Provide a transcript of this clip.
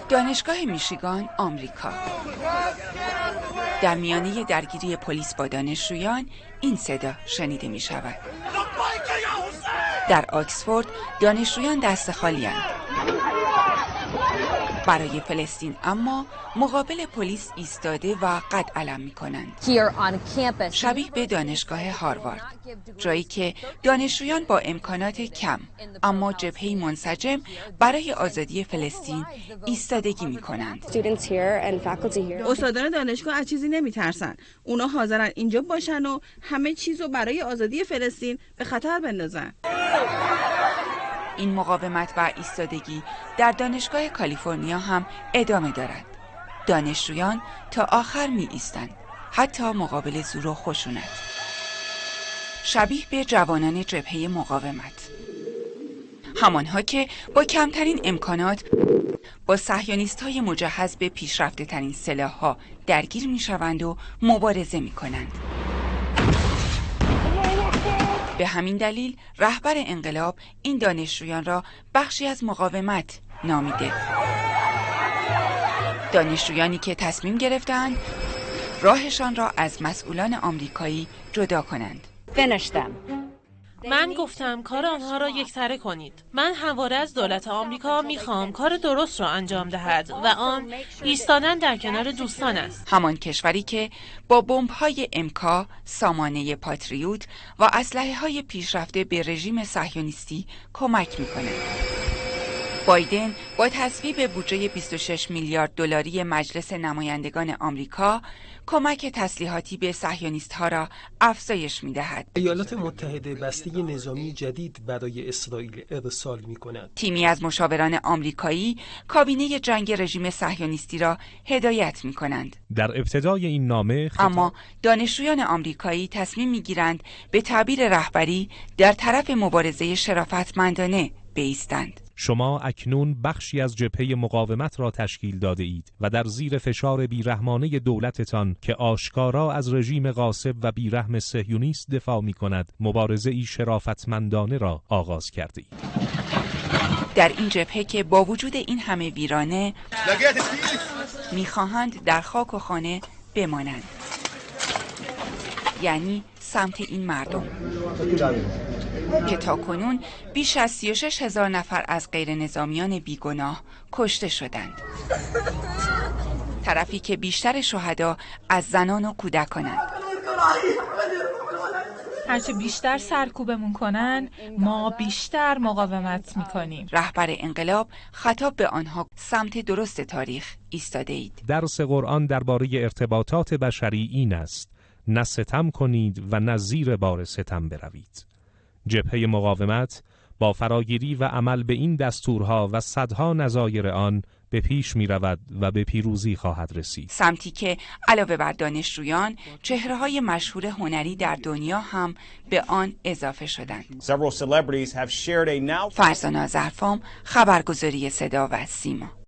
دانشگاه میشیگان، آمریکا. در میانه درگیری پلیس با دانشجویان این صدا شنیده می شود. در آکسفورد دانشجویان دست خالی‌اند. برای فلسطین اما مقابل پلیس ایستاده و قد علم می کنند. شبیه به دانشگاه هاروارد، جایی که دانشجویان با امکانات کم اما جبهه‌ای منسجم برای آزادی فلسطین ایستادگی می کنند. استادان دانشگاه از چیزی نمی ترسن. اونا حاضرن اینجا باشن و همه چیزو برای آزادی فلسطین به خطر بندازن. این مقاومت و ایستادگی در دانشگاه کالیفرنیا هم ادامه دارد. دانشجویان تا آخر می ایستند، حتی مقابل زور و خشونت. شبیه به جوانان جبهه مقاومت، همانها که با کمترین امکانات با صهیونیست‌های مجهز به پیشرفته ترین سلاح‌ها درگیر می شوند و مبارزه می کنند. به همین دلیل رهبر انقلاب این دانشجویان را بخشی از مقاومت نامیده. دانشجویانی که تصمیم گرفتند راهشان را از مسئولان آمریکایی جدا کنند. من گفتم کار آنها را یکسره کنید. من همواره از دولت آمریکا میخوام کار درست را انجام دهد و آن ایستادن در کنار دوستان است. همان کشوری که با بمب‌های MK، سامانه پاتریوت و اسلحه‌های پیشرفته به رژیم صهیونیستی کمک می‌کند. بایدن با تصویب بودجه 26 میلیارد دلاری مجلس نمایندگان آمریکا کمک تسلیحاتی به صهیونیست‌ها را افزایش می‌دهد. ایالات متحده بسته نظامی جدید برای اسرائیل ارسال می‌کند. تیمی از مشاوران آمریکایی کابینه جنگ رژیم صهیونیستی را هدایت می‌کنند. در ابتدای این نامه اما دانشجویان آمریکایی تصمیم می‌گیرند به تعبیر رهبری در طرف مبارزه شرافتمندانه بایستند. شما اکنون بخشی از جبهه مقاومت را تشکیل داده اید و در زیر فشار بیرحمانه دولتتان که آشکارا از رژیم غاصب و بیرحم صهیونیست دفاع می کند مبارزه ای شرافتمندانه را آغاز کرده اید. در این جبهه که با وجود این همه ویرانه می‌خواهند در خاک و خانه بمانند، یعنی سمت این مردم که تاکنون بیش از 36,000 نفر از غیر نظامیان بیگناه کشته شدند. طرفی که بیشتر شهدا از زنان و کودکانند. هرچه بیشتر سرکوبمون کنن ما بیشتر مقاومت میکنیم. رهبر انقلاب خطاب به آنها سمت درست تاریخ ایستاده اید. درس قرآن درباره ارتباطات بشری این است: نه ستم کنید و نه زیر بار ستم بروید. جبهه مقاومت با فراگیری و عمل به این دستورها و صدها نظایر آن به پیش می رود و به پیروزی خواهد رسید. سمتی که علاوه بر دانشجویان، چهره‌های مشهور هنری در دنیا هم به آن اضافه شدند. فرزانه ظرفام، خبرگزاری صدا و سیما.